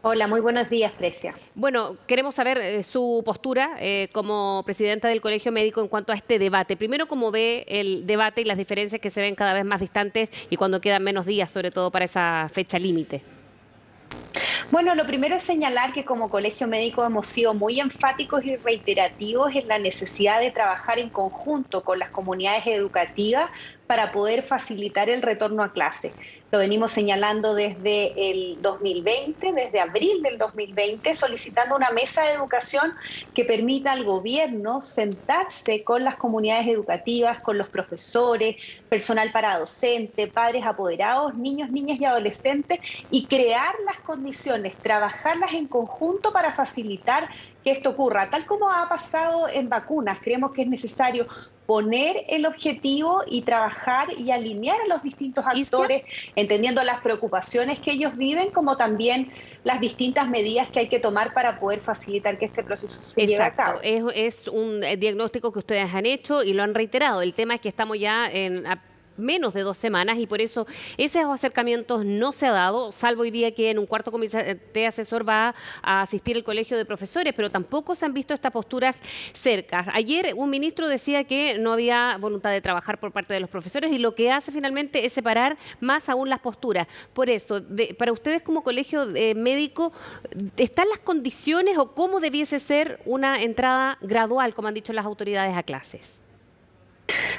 Hola, muy buenos días, Precia. Bueno, queremos saber su postura como presidenta del Colegio Médico en cuanto a este debate. Primero, cómo ve el debate y las diferencias que se ven cada vez más distantes y cuando quedan menos días, sobre todo para esa fecha límite. Bueno, lo primero es señalar que como colegio médico hemos sido muy enfáticos y reiterativos en la necesidad de trabajar en conjunto con las comunidades educativas para poder facilitar el retorno a clase. Lo venimos señalando desde el 2020, desde abril del 2020, solicitando una mesa de educación que permita al gobierno sentarse con las comunidades educativas, con los profesores, personal para docente, padres apoderados, niños, niñas y adolescentes y crear las condiciones, trabajarlas en conjunto para facilitar que esto ocurra. Tal como ha pasado en vacunas, creemos que es necesario poner el objetivo y trabajar y alinear a los distintos Isquia. actores, entendiendo las preocupaciones que ellos viven, como también las distintas medidas que hay que tomar para poder facilitar que este proceso se lleve a Exacto, cabo. es un diagnóstico que ustedes han hecho y lo han reiterado. El tema es que estamos ya en menos de 2 semanas y por eso esos acercamientos no se ha dado, salvo hoy día que en un cuarto comité asesor va a asistir el colegio de profesores, pero tampoco se han visto estas posturas cercas. Ayer un ministro decía que no había voluntad de trabajar por parte de los profesores y lo que hace finalmente es separar más aún las posturas. Por eso, para ustedes como colegio médico, ¿están las condiciones o cómo debiese ser una entrada gradual, como han dicho las autoridades, a clases?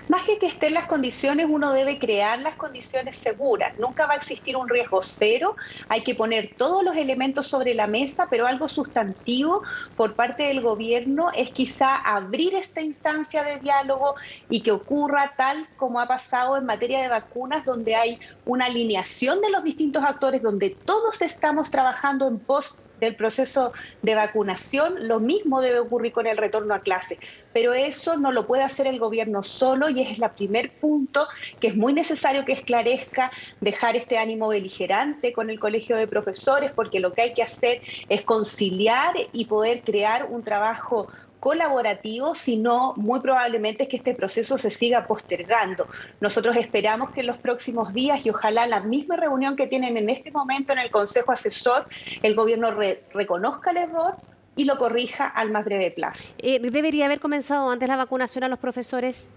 Más que estén las condiciones, uno debe crear las condiciones seguras. Nunca va a existir un riesgo cero. Hay que poner todos los elementos sobre la mesa, pero algo sustantivo por parte del gobierno es quizá abrir esta instancia de diálogo y que ocurra tal como ha pasado en materia de vacunas, donde hay una alineación de los distintos actores, donde todos estamos trabajando en pos del proceso de vacunación. Lo mismo debe ocurrir con el retorno a clase, pero eso no lo puede hacer el gobierno solo y es el primer punto que es muy necesario que esclarezca, dejar este ánimo beligerante con el colegio de profesores, porque lo que hay que hacer es conciliar y poder crear un trabajo colaborativo, sino muy probablemente es que este proceso se siga postergando. Nosotros esperamos que en los próximos días y ojalá la misma reunión que tienen en este momento en el Consejo Asesor, el gobierno reconozca el error y lo corrija al más breve plazo. ¿Debería haber comenzado antes la vacunación a los profesores?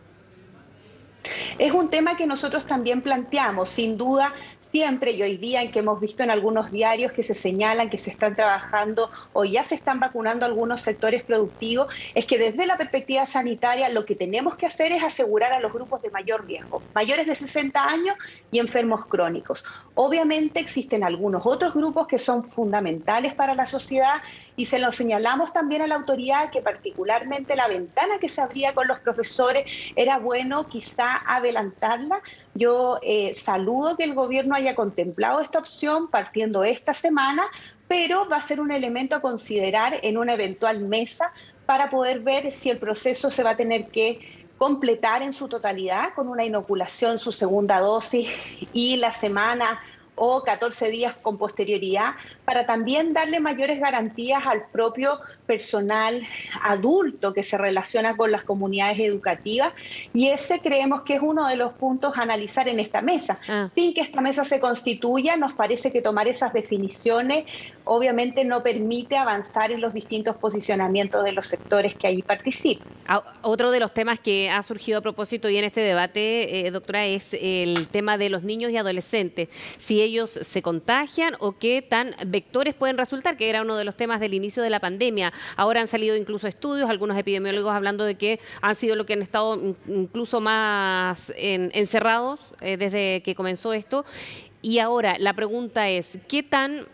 Es un tema que nosotros también planteamos, sin duda, siempre y hoy día en que hemos visto en algunos diarios que se señalan que se están trabajando o ya se están vacunando algunos sectores productivos, es que desde la perspectiva sanitaria lo que tenemos que hacer es asegurar a los grupos de mayor riesgo, mayores de 60 años y enfermos crónicos. Obviamente existen algunos otros grupos que son fundamentales para la sociedad y se lo señalamos también a la autoridad que particularmente la ventana que se abría con los profesores era bueno quizá adelantarla. Yo saludo que el gobierno haya contemplado esta opción partiendo esta semana, pero va a ser un elemento a considerar en una eventual mesa para poder ver si el proceso se va a tener que completar en su totalidad con una inoculación, su segunda dosis y la semana o 14 días con posterioridad, para también darle mayores garantías al propio personal adulto que se relaciona con las comunidades educativas. Y ese creemos que es uno de los puntos a analizar en esta mesa. Ah. Sin que esta mesa se constituya, nos parece que tomar esas definiciones obviamente no permite avanzar en los distintos posicionamientos de los sectores que ahí participan. Otro de los temas que ha surgido a propósito y en este debate, doctora, es el tema de los niños y adolescentes. Si ellos se contagian o qué tan vectores pueden resultar, que era uno de los temas del inicio de la pandemia. Ahora han salido incluso estudios, algunos epidemiólogos hablando de que han sido lo que han estado incluso más encerrados desde que comenzó esto. Y ahora la pregunta es, ¿qué tan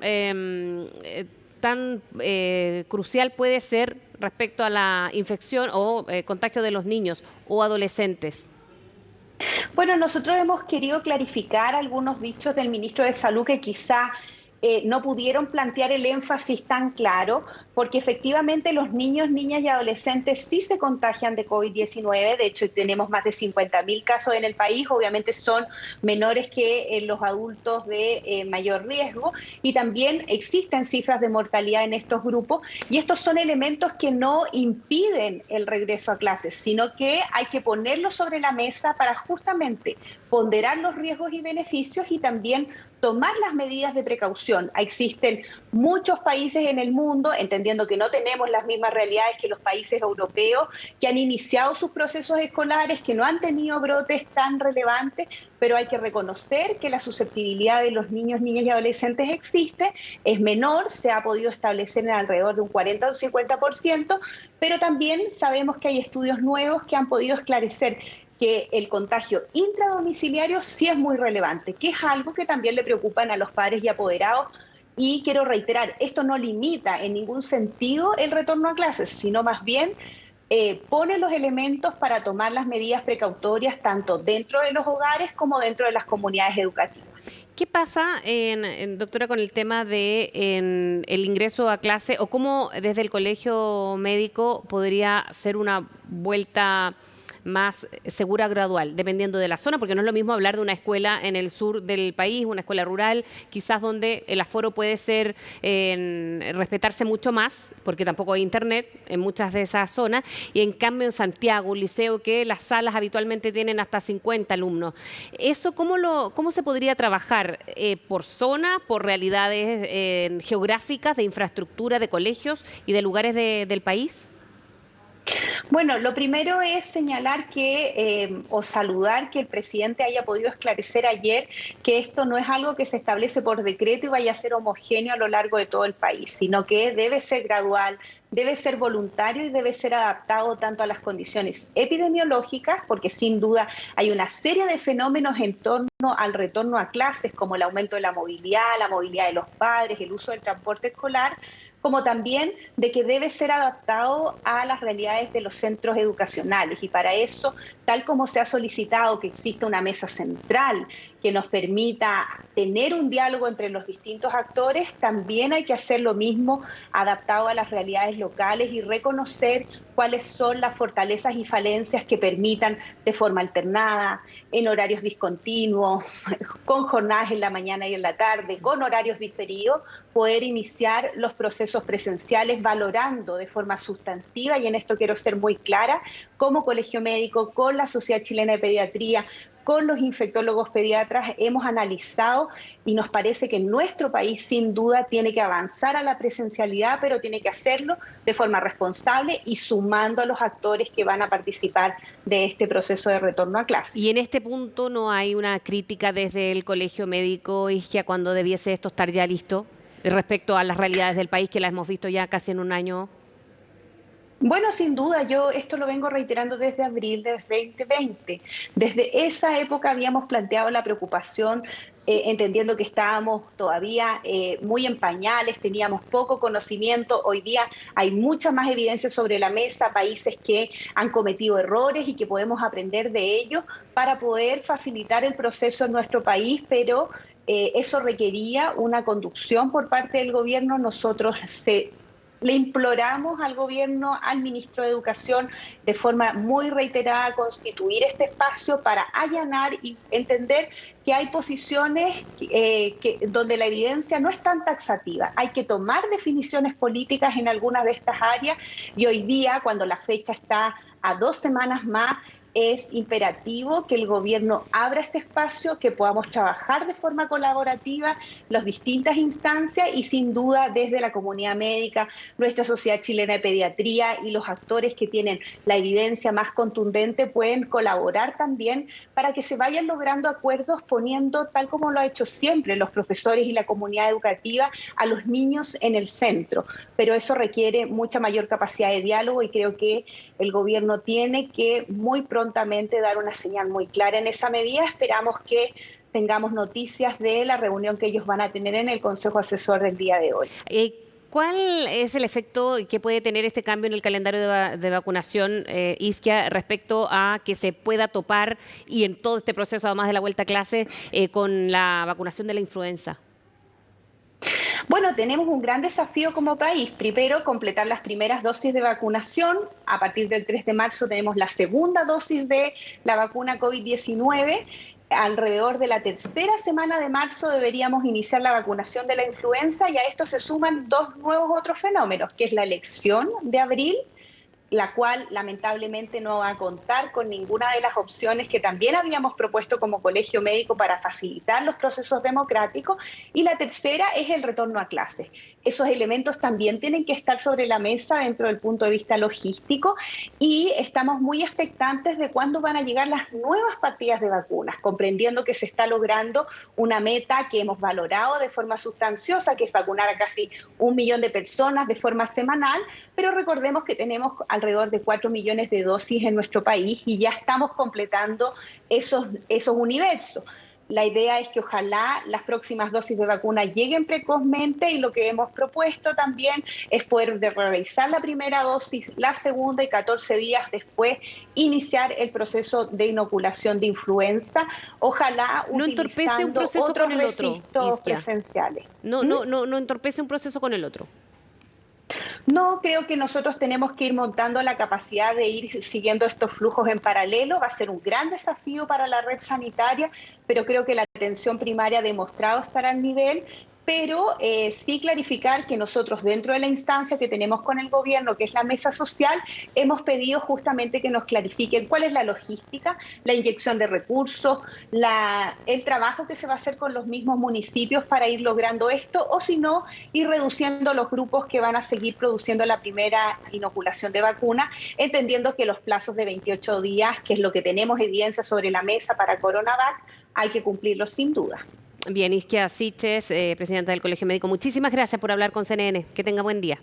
crucial puede ser respecto a la infección o contagio de los niños o adolescentes? Bueno, nosotros hemos querido clarificar algunos dichos del ministro de Salud que quizá no pudieron plantear el énfasis tan claro, porque efectivamente los niños, niñas y adolescentes sí se contagian de COVID-19. De hecho tenemos más de 50.000 casos en el país, obviamente son menores que los adultos de mayor riesgo, y también existen cifras de mortalidad en estos grupos, y estos son elementos que no impiden el regreso a clases, sino que hay que ponerlos sobre la mesa para justamente ponderar los riesgos y beneficios y también tomar las medidas de precaución. Existen muchos países en el mundo, entendiendo que no tenemos las mismas realidades que los países europeos, que han iniciado sus procesos escolares, que no han tenido brotes tan relevantes, pero hay que reconocer que la susceptibilidad de los niños, niñas y adolescentes existe, es menor, se ha podido establecer en alrededor de un 40 o 50%, pero también sabemos que hay estudios nuevos que han podido esclarecer que el contagio intradomiciliario sí es muy relevante, que es algo que también le preocupan a los padres y apoderados. Y quiero reiterar, esto no limita en ningún sentido el retorno a clases, sino más bien pone los elementos para tomar las medidas precautorias tanto dentro de los hogares como dentro de las comunidades educativas. ¿Qué pasa, doctora, con el tema de el ingreso a clase o cómo desde el colegio médico podría ser una vuelta más segura gradual, dependiendo de la zona, porque no es lo mismo hablar de una escuela en el sur del país, una escuela rural, quizás donde el aforo puede ser respetarse mucho más, porque tampoco hay internet en muchas de esas zonas, y en cambio en Santiago, un liceo que las salas habitualmente tienen hasta 50 alumnos. ¿Eso cómo se podría trabajar? ¿Por zona, por realidades geográficas, de infraestructura, de colegios y de lugares del país? Bueno, lo primero es señalar que o saludar que el presidente haya podido esclarecer ayer que esto no es algo que se establece por decreto y vaya a ser homogéneo a lo largo de todo el país, sino que debe ser gradual, debe ser voluntario y debe ser adaptado tanto a las condiciones epidemiológicas, porque sin duda hay una serie de fenómenos en torno al retorno a clases, como el aumento de la movilidad de los padres, el uso del transporte escolar, como también de que debe ser adaptado a las realidades de los centros educacionales. Y para eso, tal como se ha solicitado que exista una mesa central que nos permita tener un diálogo entre los distintos actores, también hay que hacer lo mismo adaptado a las realidades locales y reconocer cuáles son las fortalezas y falencias que permitan de forma alternada, en horarios discontinuos, con jornadas en la mañana y en la tarde, con horarios diferidos, poder iniciar los procesos presenciales valorando de forma sustantiva, y en esto quiero ser muy clara, como Colegio Médico, con la Sociedad Chilena de Pediatría, con los infectólogos pediatras, hemos analizado y nos parece que nuestro país sin duda tiene que avanzar a la presencialidad, pero tiene que hacerlo de forma responsable y sumando a los actores que van a participar de este proceso de retorno a clase. Y en este punto no hay una crítica desde el Colegio Médico, Isquia, cuando debiese esto estar ya listo respecto a las realidades del país que las hemos visto ya casi en un año. Bueno, sin duda, yo esto lo vengo reiterando desde abril del 2020. Desde esa época habíamos planteado la preocupación, entendiendo que estábamos todavía muy en pañales, teníamos poco conocimiento. Hoy día hay mucha más evidencia sobre la mesa, países que han cometido errores y que podemos aprender de ellos para poder facilitar el proceso en nuestro país, pero eso requería una conducción por parte del gobierno. Nosotros le imploramos al gobierno, al ministro de Educación, de forma muy reiterada, constituir este espacio para allanar y entender que hay posiciones donde la evidencia no es tan taxativa. Hay que tomar definiciones políticas en algunas de estas áreas, y hoy día, cuando la fecha está a 2 semanas más, es imperativo que el gobierno abra este espacio, que podamos trabajar de forma colaborativa las distintas instancias y sin duda desde la comunidad médica, nuestra Sociedad Chilena de Pediatría y los actores que tienen la evidencia más contundente pueden colaborar también para que se vayan logrando acuerdos poniendo, tal como lo ha hecho siempre los profesores y la comunidad educativa, a los niños en el centro. Pero eso requiere mucha mayor capacidad de diálogo y creo que el gobierno tiene que muy pronto dar una señal muy clara en esa medida. Esperamos que tengamos noticias de la reunión que ellos van a tener en el Consejo Asesor del día de hoy. ¿Cuál es el efecto que puede tener este cambio en el calendario de vacunación, Isquia, respecto a que se pueda topar y en todo este proceso, además de la vuelta a clase, con la vacunación de la influenza? Bueno, tenemos un gran desafío como país. Primero, completar las primeras dosis de vacunación. A partir del 3 de marzo tenemos la segunda dosis de la vacuna COVID-19. Alrededor de la tercera semana de marzo deberíamos iniciar la vacunación de la influenza, y a esto se suman 2 nuevos otros fenómenos, que es la elección de abril la cual lamentablemente no va a contar con ninguna de las opciones que también habíamos propuesto como colegio médico para facilitar los procesos democráticos. Y la tercera es el retorno a clases. Esos elementos también tienen que estar sobre la mesa dentro del punto de vista logístico y estamos muy expectantes de cuándo van a llegar las nuevas partidas de vacunas, comprendiendo que se está logrando una meta que hemos valorado de forma sustanciosa, que es vacunar a casi 1 millón de personas de forma semanal, pero recordemos que tenemos alrededor de 4 millones de dosis en nuestro país y ya estamos completando esos universos. La idea es que ojalá las próximas dosis de vacuna lleguen precozmente y lo que hemos propuesto también es poder realizar la primera dosis, la segunda y 14 días después iniciar el proceso de inoculación de influenza, ojalá No entorpece un utilizando proceso otros con el otro, registros Isquia. presenciales. No entorpece un proceso con el otro. No, creo que nosotros tenemos que ir montando la capacidad de ir siguiendo estos flujos en paralelo. Va a ser un gran desafío para la red sanitaria, pero creo que la atención primaria ha demostrado estar al nivel. Pero sí clarificar que nosotros dentro de la instancia que tenemos con el gobierno, que es la mesa social, hemos pedido justamente que nos clarifiquen cuál es la logística, la inyección de recursos, el trabajo que se va a hacer con los mismos municipios para ir logrando esto, o si no, ir reduciendo los grupos que van a seguir produciendo la primera inoculación de vacuna, entendiendo que los plazos de 28 días, que es lo que tenemos evidencia sobre la mesa para CoronaVac, hay que cumplirlos sin duda. Bien, Isquia Siches, presidenta del Colegio Médico, muchísimas gracias por hablar con CNN. Que tenga buen día.